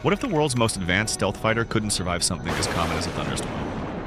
What if the world's most advanced stealth fighter couldn't survive something as common as a thunderstorm?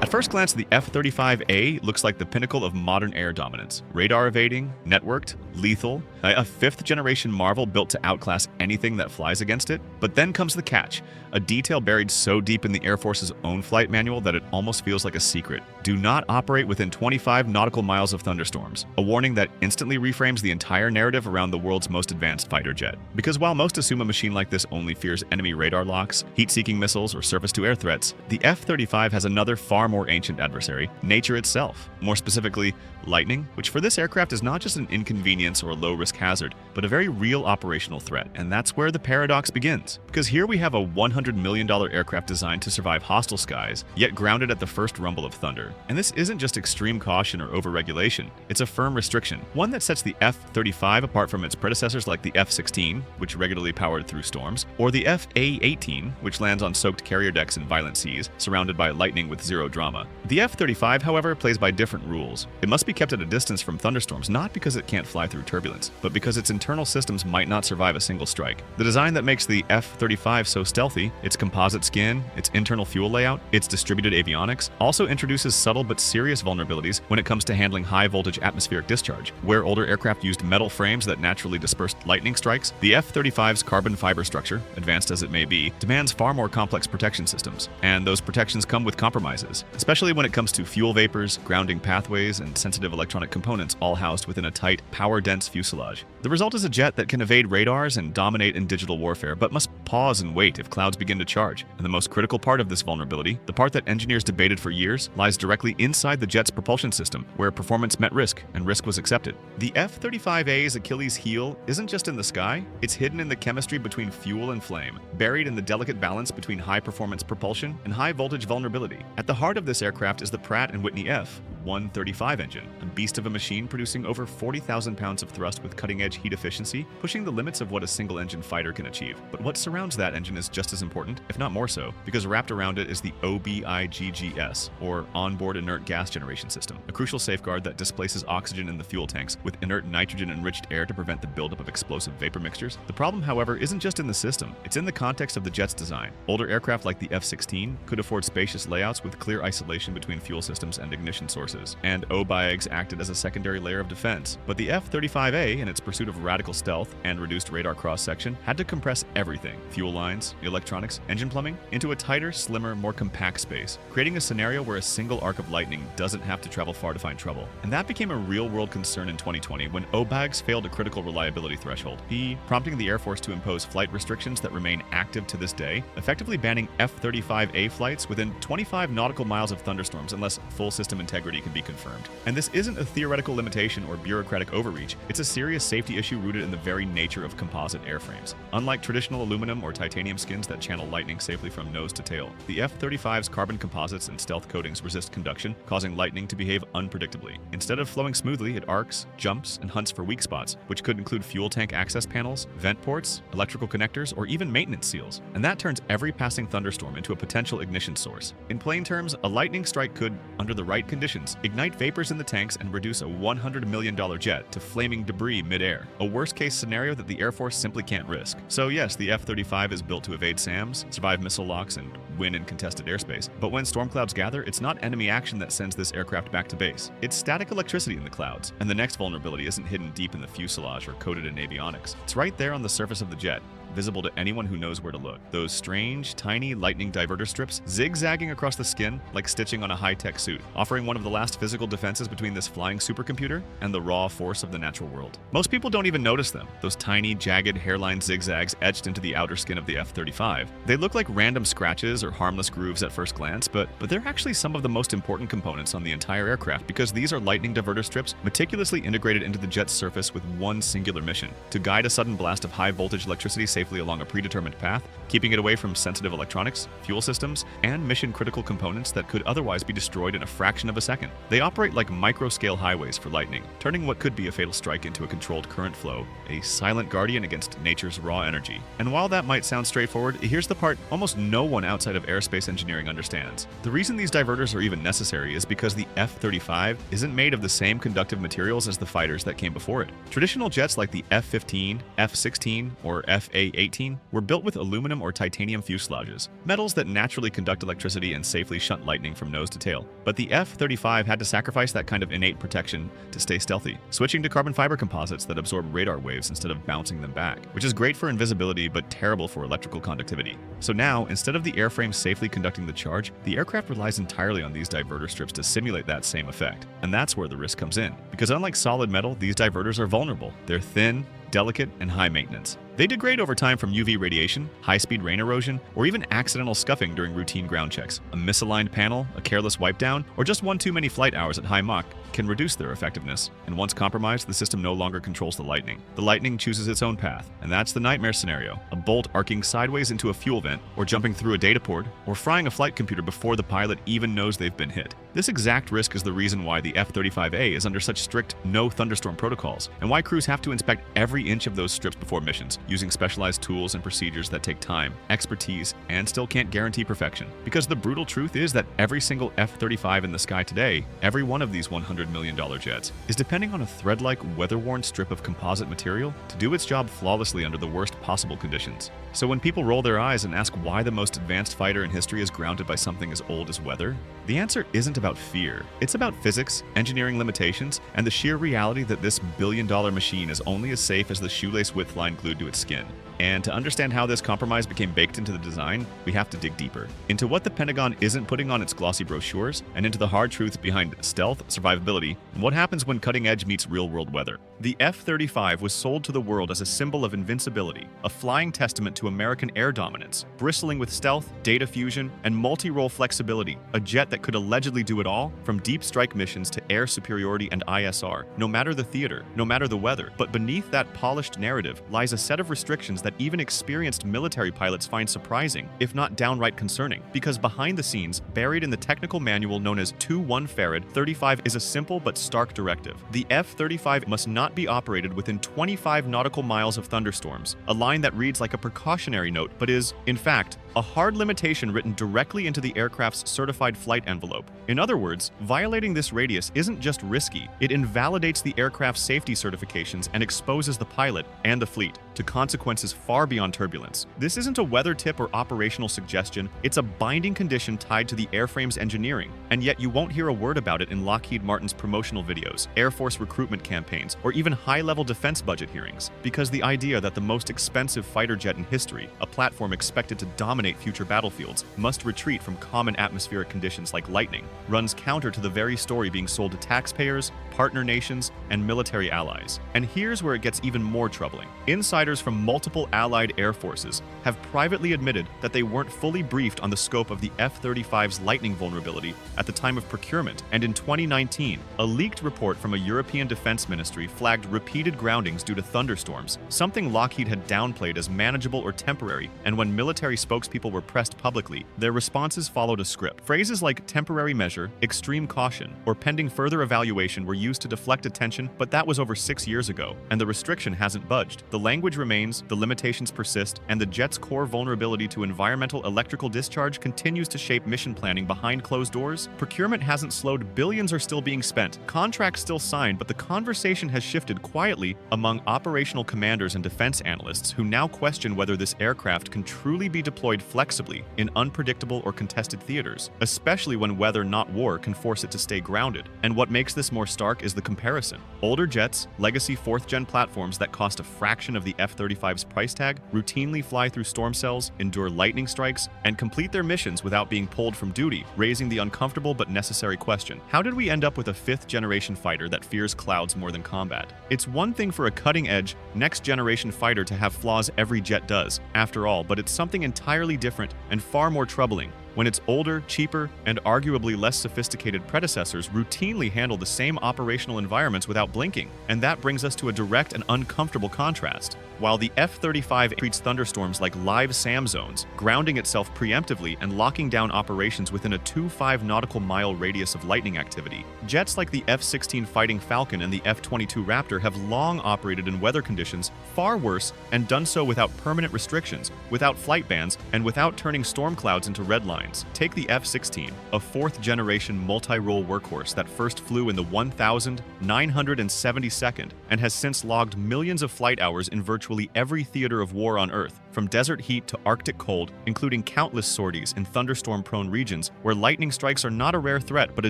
At first glance, the F-35A looks like the pinnacle of modern air dominance. Radar evading, networked, lethal, a fifth-generation marvel built to outclass anything that flies against it. But then comes the catch, a detail buried so deep in the Air Force's own flight manual that it almost feels like a secret. Do not operate within 25 nautical miles of thunderstorms, a warning that instantly reframes the entire narrative around the world's most advanced fighter jet. Because while most assume a machine like this only fears enemy radar locks, heat-seeking missiles, or surface-to-air threats, the F-35 has another far more ancient adversary, nature itself. More specifically, lightning, which for this aircraft is not just an inconvenience or a low-risk hazard, but a very real operational threat. And that's where the paradox begins. Because here we have a $100 million aircraft designed to survive hostile skies, yet grounded at the first rumble of thunder. And this isn't just extreme caution or overregulation, it's a firm restriction, one that sets the F-35 apart from its predecessors like the F-16, which regularly powered through storms, or the F-A-18, which lands on soaked carrier decks in violent seas, surrounded by lightning with zero drama. The F-35, however, plays by different rules. It must be kept at a distance from thunderstorms, not because it can't fly through turbulence, but because its internal systems might not survive a single strike. The design that makes the F-35 so stealthy, its composite skin, its internal fuel layout, its distributed avionics, also introduces subtle but serious vulnerabilities when it comes to handling high-voltage atmospheric discharge. Where older aircraft used metal frames that naturally dispersed lightning strikes, the F-35's carbon fiber structure, advanced as it may be, demands far more complex protection systems. And those protections come with compromises, especially when it comes to fuel vapors, grounding pathways, and sensitive electronic components all housed within a tight, power-dense fuselage. The result is a jet that can evade radars and dominate in digital warfare, but must pause and wait if clouds begin to charge. And the most critical part of this vulnerability, the part that engineers debated for years, lies directly inside the jet's propulsion system, where performance met risk, and risk was accepted. The F-35A's Achilles heel isn't just in the sky, it's hidden in the chemistry between fuel and flame, buried in the delicate balance between high-performance propulsion and high-voltage vulnerability. At the heart of this aircraft is the Pratt & Whitney F-135 engine, a beast of a machine producing over 40,000 pounds of thrust with cutting-edge heat efficiency, pushing the limits of what a single-engine fighter can achieve. But what surrounds that engine is just as important, if not more so, because wrapped around it is the OBIGGS, or Onboard Inert Gas Generation System, a crucial safeguard that displaces oxygen in the fuel tanks with inert nitrogen-enriched air to prevent the buildup of explosive vapor mixtures. The problem, however, isn't just in the system, it's in the context of the jet's design. Older aircraft like the F-16 could afford spacious layouts with clear isolation between fuel systems and ignition sources, and OBIGs acted as a secondary layer of defense. But the F-35A, in its pursuit of radical stealth and reduced radar cross-section, had to compress everything, fuel lines, electronics, engine plumbing, into a tighter, slimmer, more compact space, creating a scenario where a single arc of lightning doesn't have to travel far to find trouble. And that became a real-world concern in 2020 when OBIGs failed a critical reliability threshold, prompting the Air Force to impose flight restrictions that remain active to this day, effectively banning F-35A flights within 25 nautical miles of thunderstorms unless full system integrity can be confirmed. And this isn't a theoretical limitation or bureaucratic overreach, it's a serious safety issue rooted in the very nature of composite airframes. Unlike traditional aluminum or titanium skins that channel lightning safely from nose to tail, the F-35's carbon composites and stealth coatings resist conduction, causing lightning to behave unpredictably. Instead of flowing smoothly, it arcs, jumps, and hunts for weak spots, which could include fuel tank access panels, vent ports, electrical connectors, or even maintenance seals. And that turns every passing thunderstorm into a potential ignition source. In plain terms, a lightning strike could, under the right conditions, ignite vapors in the tanks and reduce a $100 million jet to flaming debris mid-air, a worst-case scenario that the Air Force simply can't risk. So yes, the F-35 is built to evade SAMs, survive missile locks, and win in contested airspace. But when storm clouds gather, it's not enemy action that sends this aircraft back to base. It's static electricity in the clouds. And the next vulnerability isn't hidden deep in the fuselage or coated in avionics. It's right there on the surface of the jet, visible to anyone who knows where to look. Those strange, tiny lightning diverter strips zigzagging across the skin like stitching on a high-tech suit, offering one of the last physical defenses between this flying supercomputer and the raw force of the natural world. Most people don't even notice them, those tiny, jagged hairline zigzags etched into the outer skin of the F-35. They look like random scratches or harmless grooves at first glance, but they're actually some of the most important components on the entire aircraft because these are lightning diverter strips meticulously integrated into the jet's surface with one singular mission: to guide a sudden blast of high-voltage electricity safely along a predetermined path, keeping it away from sensitive electronics, fuel systems, and mission-critical components that could otherwise be destroyed in a fraction of a second. They operate like micro-scale highways for lightning, turning what could be a fatal strike into a controlled current flow, a silent guardian against nature's raw energy. And while that might sound straightforward, here's the part almost no one outside of aerospace engineering understands. The reason these diverters are even necessary is because the F-35 isn't made of the same conductive materials as the fighters that came before it. Traditional jets like the F-15, F-16, or F-A A-18 were built with aluminum or titanium fuselages, metals that naturally conduct electricity and safely shunt lightning from nose to tail. But the F-35 had to sacrifice that kind of innate protection to stay stealthy, switching to carbon fiber composites that absorb radar waves instead of bouncing them back, which is great for invisibility but terrible for electrical conductivity. So now, instead of the airframe safely conducting the charge, the aircraft relies entirely on these diverter strips to simulate that same effect. And that's where the risk comes in, because unlike solid metal, these diverters are vulnerable. They're thin, delicate, and high maintenance. They degrade over time from UV radiation, high-speed rain erosion, or even accidental scuffing during routine ground checks. A misaligned panel, a careless wipe down, or just one too many flight hours at high Mach can reduce their effectiveness. And once compromised, the system no longer controls the lightning. The lightning chooses its own path, and that's the nightmare scenario. A bolt arcing sideways into a fuel vent, or jumping through a data port, or frying a flight computer before the pilot even knows they've been hit. This exact risk is the reason why the F-35A is under such strict no thunderstorm protocols, and why crews have to inspect every inch of those strips before missions, using specialized tools and procedures that take time, expertise, and still can't guarantee perfection. Because the brutal truth is that every single F-35 in the sky today, every one of these $100 million jets, is depending on a thread-like, weather-worn strip of composite material to do its job flawlessly under the worst possible conditions. So when people roll their eyes and ask why the most advanced fighter in history is grounded by something as old as weather, the answer isn't about fear. It's about physics, engineering limitations, and the sheer reality that this billion-dollar machine is only as safe as the shoelace width line glued to its skin. And to understand how this compromise became baked into the design, we have to dig deeper into what the Pentagon isn't putting on its glossy brochures, and into the hard truths behind stealth, survivability, and what happens when cutting edge meets real-world weather. The F-35 was sold to the world as a symbol of invincibility, a flying testament to American air dominance, bristling with stealth, data fusion, and multi-role flexibility, a jet that could allegedly do it all, from deep strike missions to air superiority and ISR, no matter the theater, no matter the weather. But beneath that polished narrative lies a set of restrictions that even experienced military pilots find surprising, if not downright concerning. Because behind the scenes, buried in the technical manual known as 2-1 Farad 35 is a simple but stark directive. The F-35 must not be operated within 25 nautical miles of thunderstorms, a line that reads like a precautionary note but is, in fact, a hard limitation written directly into the aircraft's certified flight envelope. In other words, violating this radius isn't just risky, it invalidates the aircraft's safety certifications and exposes the pilot and the fleet to consequences far beyond turbulence. This isn't a weather tip or operational suggestion, it's a binding condition tied to the airframe's engineering. And yet you won't hear a word about it in Lockheed Martin's promotional videos, Air Force recruitment campaigns, or even high-level defense budget hearings. Because the idea that the most expensive fighter jet in history, a platform expected to dominate future battlefields, must retreat from common atmospheric conditions like lightning, runs counter to the very story being sold to taxpayers, partner nations, and military allies. And here's where it gets even more troubling. Insiders from multiple allied air forces have privately admitted that they weren't fully briefed on the scope of the F-35's lightning vulnerability at the time of procurement, and in 2019, a leaked report from a European defense ministry flagged repeated groundings due to thunderstorms, something Lockheed had downplayed as manageable or temporary, and when military spokespeople were pressed publicly, their responses followed a script. Phrases like temporary measure, extreme caution, or pending further evaluation were used to deflect attention, but that was over 6 years ago, and the restriction hasn't budged. The language remains, the limitations persist, and the jet's core vulnerability to environmental electrical discharge continues to shape mission planning behind closed doors. Procurement hasn't slowed, billions are still being spent, contracts still signed, but the conversation has shifted quietly among operational commanders and defense analysts who now question whether this aircraft can truly be deployed flexibly in unpredictable or contested theaters, especially when weather, not war, can force it to stay grounded. And what makes this more stark is the comparison. Older jets, legacy 4th-gen platforms that cost a fraction of the F-35's price tag, routinely fly through storm cells, endure lightning strikes, and complete their missions without being pulled from duty, raising the uncomfortable but necessary question: how did we end up with a 5th-generation fighter that fears clouds more than combat? It's one thing for a cutting-edge, next-generation fighter to have flaws every jet does, after all, but it's something entirely different and far more troubling when its older, cheaper, and arguably less sophisticated predecessors routinely handle the same operational environments without blinking. And that brings us to a direct and uncomfortable contrast. While the F-35 treats thunderstorms like live SAM zones, grounding itself preemptively and locking down operations within a 2-5 nautical mile radius of lightning activity, jets like the F-16 Fighting Falcon and the F-22 Raptor have long operated in weather conditions far worse and done so without permanent restrictions, without flight bans, and without turning storm clouds into red lines. headlines. Take the F-16, a fourth-generation multi-role workhorse that first flew in the 1972nd and has since logged millions of flight hours in virtually every theater of war on Earth, from desert heat to Arctic cold, including countless sorties in thunderstorm-prone regions where lightning strikes are not a rare threat but a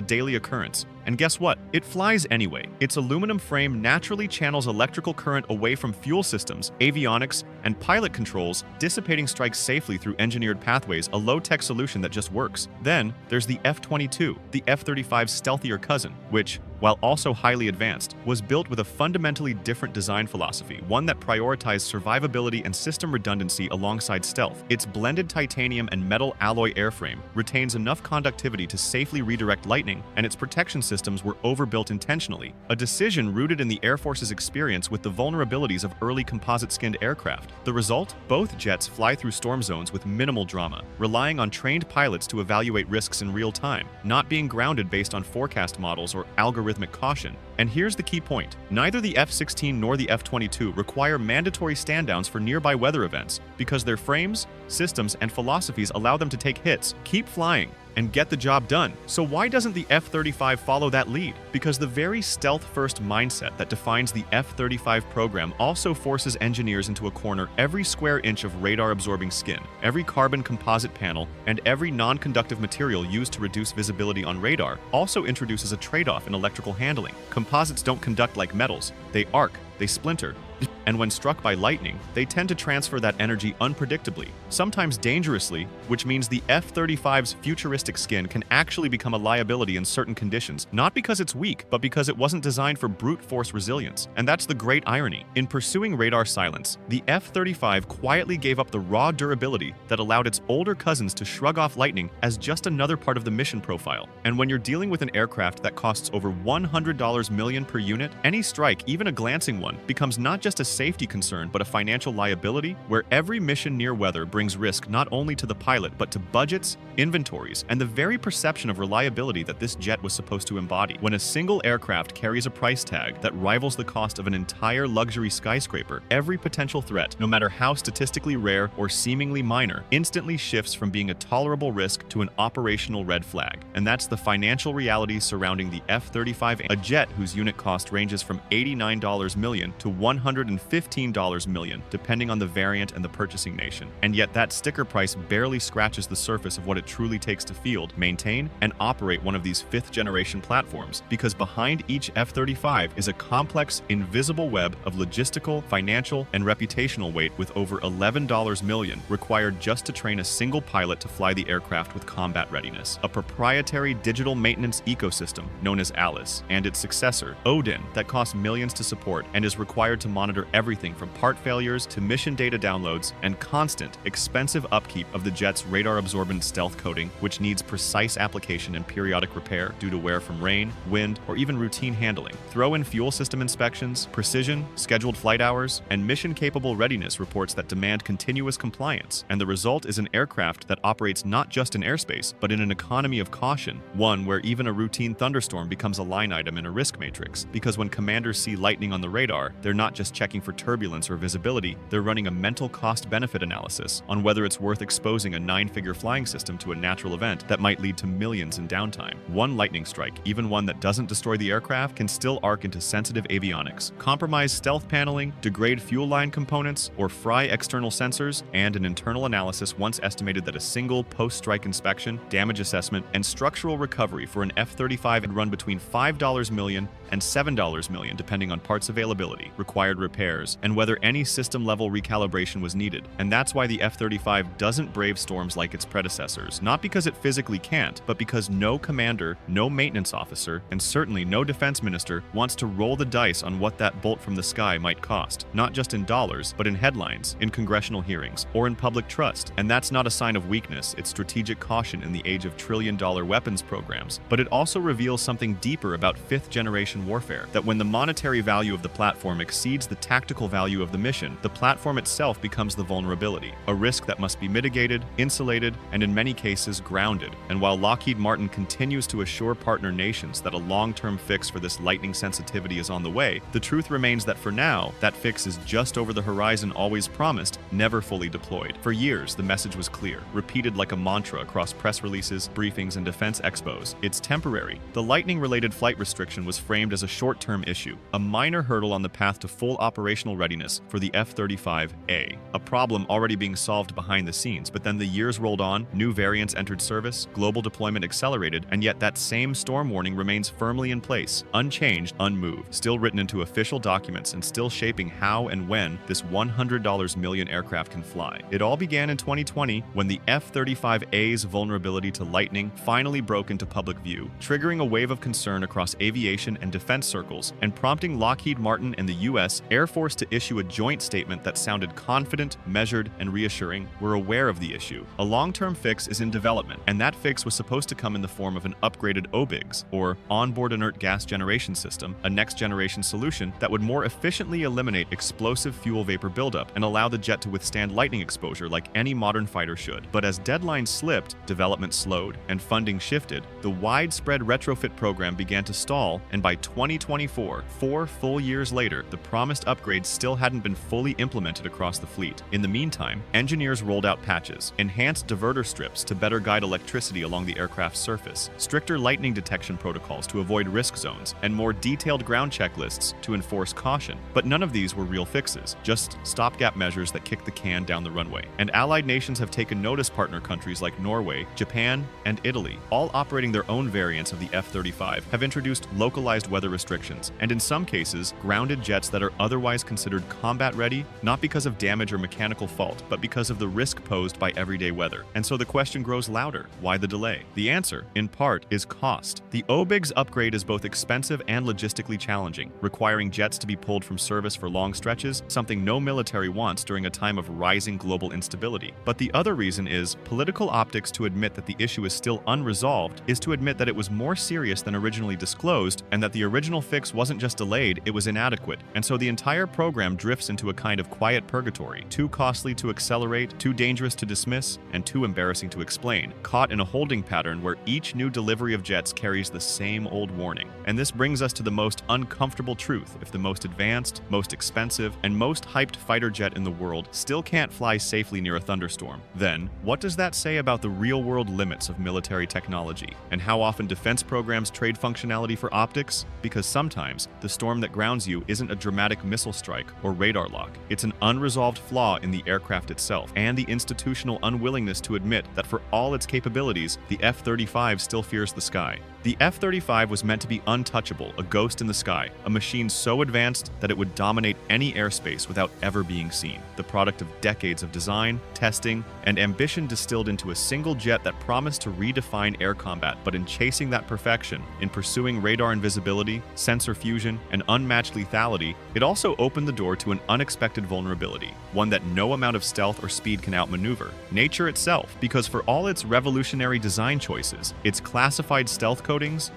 daily occurrence. And guess what? It flies anyway. Its aluminum frame naturally channels electrical current away from fuel systems, avionics, and pilot controls, dissipating strikes safely through engineered pathways, a low-tech solution that just works. Then, there's the F-22, the F-35's stealthier cousin, which, while also highly advanced, was built with a fundamentally different design philosophy, one that prioritized survivability and system redundancy alongside stealth. Its blended titanium and metal alloy airframe retains enough conductivity to safely redirect lightning, and its protection systems were overbuilt intentionally, a decision rooted in the Air Force's experience with the vulnerabilities of early composite-skinned aircraft. The result? Both jets fly through storm zones with minimal drama, relying on trained pilots to evaluate risks in real time, not being grounded based on forecast models or algorithmic caution. And here's the key point. Neither the F-16 nor the F-22 require mandatory stand-downs for nearby weather events because their frames, systems, and philosophies allow them to take hits, keep flying, and get the job done. So why doesn't the F-35 follow that lead? Because the very stealth-first mindset that defines the F-35 program also forces engineers into a corner every square inch of radar-absorbing skin, every carbon composite panel, and every non-conductive material used to reduce visibility on radar also introduces a trade-off in electrical handling. Composites don't conduct like metals. They arc, they splinter, and when struck by lightning, they tend to transfer that energy unpredictably, sometimes dangerously, which means the F-35's futuristic skin can actually become a liability in certain conditions, not because it's weak, but because it wasn't designed for brute force resilience. And that's the great irony. In pursuing radar silence, the F-35 quietly gave up the raw durability that allowed its older cousins to shrug off lightning as just another part of the mission profile. And when you're dealing with an aircraft that costs over $100 million per unit, any strike, even a glancing one, becomes not just a safety concern but a financial liability, where every mission near weather brings risk not only to the pilot but to budgets, inventories, and the very perception of reliability that this jet was supposed to embody. When a single aircraft carries a price tag that rivals the cost of an entire luxury skyscraper, every potential threat, no matter how statistically rare or seemingly minor, instantly shifts from being a tolerable risk to an operational red flag. And that's the financial reality surrounding the F-35, a jet whose unit cost ranges from $89 million to $115 million, depending on the variant and the purchasing nation. And yet that sticker price barely scratches the surface of what it truly takes to field, maintain, and operate one of these fifth-generation platforms, because behind each F-35 is a complex, invisible web of logistical, financial, and reputational weight with over $11 million required just to train a single pilot to fly the aircraft with combat readiness. A proprietary digital maintenance ecosystem known as Alice, and its successor, Odin, that costs millions to support and is required to monitor everything from part failures to mission data downloads and constant, expensive upkeep of the jet's radar-absorbent stealth coating, which needs precise application and periodic repair due to wear from rain, wind, or even routine handling. Throw in fuel system inspections, precision, scheduled flight hours, and mission-capable readiness reports that demand continuous compliance, and the result is an aircraft that operates not just in airspace, but in an economy of caution, one where even a routine thunderstorm becomes a line item in a risk matrix, because when commanders see lightning on the radar, they're not just checking for turbulence or visibility, they're running a mental cost-benefit analysis on whether it's worth exposing a 9-figure flying system to a natural event that might lead to millions in downtime. One lightning strike, even one that doesn't destroy the aircraft, can still arc into sensitive avionics, compromise stealth paneling, degrade fuel line components, or fry external sensors, and an internal analysis once estimated that a single post-strike inspection, damage assessment, and structural recovery for an F-35 had run between $5 million and $7 million depending on parts availability, required repairs, and whether any system-level recalibration was needed. And that's why the F-35 doesn't brave storms like its predecessors, not because it physically can't, but because no commander, no maintenance officer, and certainly no defense minister wants to roll the dice on what that bolt from the sky might cost, not just in dollars, but in headlines, in congressional hearings, or in public trust. And that's not a sign of weakness, it's strategic caution in the age of trillion-dollar weapons programs. But it also reveals something deeper about fifth-generation warfare, that when the monetary value of the platform exceeds the the tactical value of the mission, the platform itself becomes the vulnerability, a risk that must be mitigated, insulated, and in many cases grounded. And while Lockheed Martin continues to assure partner nations that a long-term fix for this lightning sensitivity is on the way, the truth remains that for now, that fix is just over the horizon always promised, never fully deployed. For years, the message was clear, repeated like a mantra across press releases, briefings, and defense expos. It's temporary. The lightning-related flight restriction was framed as a short-term issue, a minor hurdle on the path to full operational readiness for the F-35A, a problem already being solved behind the scenes. But then the years rolled on, new variants entered service, global deployment accelerated, and yet that same storm warning remains firmly in place, unchanged, unmoved, still written into official documents and still shaping how and when this $100 million aircraft can fly. It all began in 2020 when the F-35A's vulnerability to lightning finally broke into public view, triggering a wave of concern across aviation and defense circles and prompting Lockheed Martin and the U.S. Air Force to issue a joint statement that sounded confident, measured, and reassuring. We're aware of the issue. A long-term fix is in development, and that fix was supposed to come in the form of an upgraded OBIGS, or Onboard Inert Gas Generation System, a next-generation solution that would more efficiently eliminate explosive fuel vapor buildup and allow the jet to withstand lightning exposure like any modern fighter should. But as deadlines slipped, development slowed, and funding shifted, the widespread retrofit program began to stall, and by 2024, 4 full years later, the promised upgrades still hadn't been fully implemented across the fleet. In the meantime, engineers rolled out patches, enhanced diverter strips to better guide electricity along the aircraft's surface, stricter lightning detection protocols to avoid risk zones, and more detailed ground checklists to enforce caution. But none of these were real fixes, just stopgap measures that kicked the can down the runway. And allied nations have taken notice. Partner countries like Norway, Japan, and Italy, all operating their own variants of the F-35, have introduced localized weather restrictions, and in some cases, grounded jets that are otherwise considered combat-ready, not because of damage or mechanical fault, but because of the risk posed by everyday weather. And so the question grows louder: why the delay? The answer, in part, is cost. The OBIGS upgrade is both expensive and logistically challenging, requiring jets to be pulled from service for long stretches, something no military wants during a time of rising global instability. But the other reason is political optics. To admit that the issue is still unresolved is to admit that it was more serious than originally disclosed, and that the original fix wasn't just delayed, it was inadequate. And so the entire program drifts into a kind of quiet purgatory, too costly to accelerate, too dangerous to dismiss, and too embarrassing to explain, caught in a holding pattern where each new delivery of jets carries the same old warning. And this brings us to the most uncomfortable truth: if the most advanced, most expensive, and most hyped fighter jet in the world still can't fly safely near a thunderstorm, then what does that say about the real-world limits of military technology, and how often defense programs trade functionality for optics? Because sometimes the storm that grounds you isn't a dramatic missile strike or radar lock. It's an unresolved flaw in the aircraft itself, and the institutional unwillingness to admit that for all its capabilities, the F-35 still fears the sky. The F-35 was meant to be untouchable, a ghost in the sky, a machine so advanced that it would dominate any airspace without ever being seen. The product of decades of design, testing, and ambition distilled into a single jet that promised to redefine air combat. But in chasing that perfection, in pursuing radar invisibility, sensor fusion, and unmatched lethality, it also opened the door to an unexpected vulnerability, one that no amount of stealth or speed can outmaneuver: nature itself. Because for all its revolutionary design choices, its classified stealth coatings,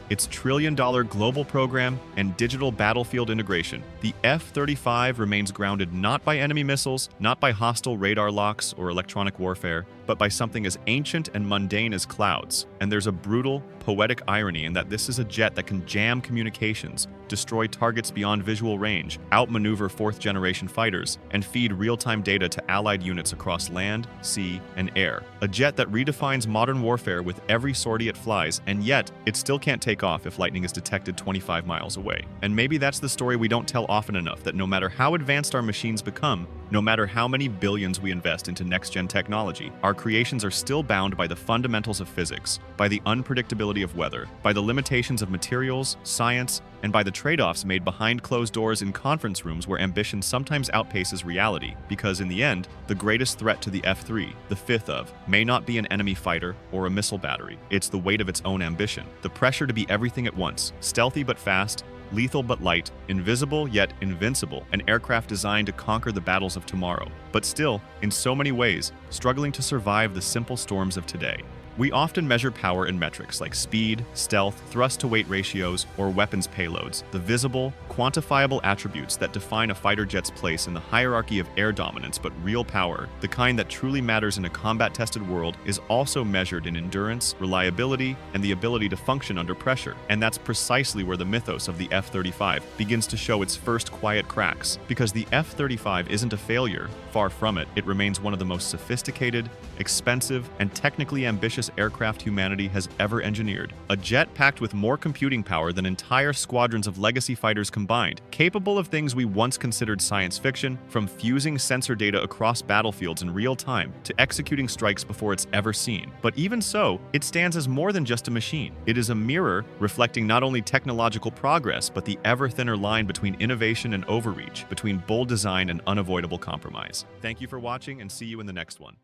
its trillion-dollar global program, and digital battlefield integration, the F-35 remains grounded not by enemy missiles, not by hostile radar locks or electronic warfare, but by something as ancient and mundane as clouds. And there's a brutal, poetic irony in that this is a jet that can jam communications, destroy targets beyond visual range, outmaneuver fourth-generation fighters, and feed real-time data to allied units across land, sea, and air. A jet that redefines modern warfare with every sortie it flies, and yet it still can't take off if lightning is detected 25 miles away. And maybe that's the story we don't tell often enough, that no matter how advanced our machines become, no matter how many billions we invest into next-gen technology, our creations are still bound by the fundamentals of physics, by the unpredictability of weather, by the limitations of materials, science, and by the trade-offs made behind closed doors in conference rooms where ambition sometimes outpaces reality. Because in the end, the greatest threat to the F-3, the fifth of, may not be an enemy fighter or a missile battery. It's the weight of its own ambition, the pressure to be everything at once, stealthy but fast, lethal but light, invisible yet invincible, an aircraft designed to conquer the battles of tomorrow, but still, in so many ways, struggling to survive the simple storms of today. We often measure power in metrics like speed, stealth, thrust-to-weight ratios, or weapons payloads, the visible, quantifiable attributes that define a fighter jet's place in the hierarchy of air dominance. But real power, the kind that truly matters in a combat-tested world, is also measured in endurance, reliability, and the ability to function under pressure. And that's precisely where the mythos of the F-35 begins to show its first quiet cracks. Because the F-35 isn't a failure, far from it, it remains one of the most sophisticated, expensive, and technically ambitious aircraft humanity has ever engineered. A jet packed with more computing power than entire squadrons of legacy fighters combined, capable of things we once considered science fiction, from fusing sensor data across battlefields in real time to executing strikes before it's ever seen. But even so, it stands as more than just a machine. It is a mirror reflecting not only technological progress, but the ever thinner line between innovation and overreach, between bold design and unavoidable compromise. Thank you for watching, and see you in the next one.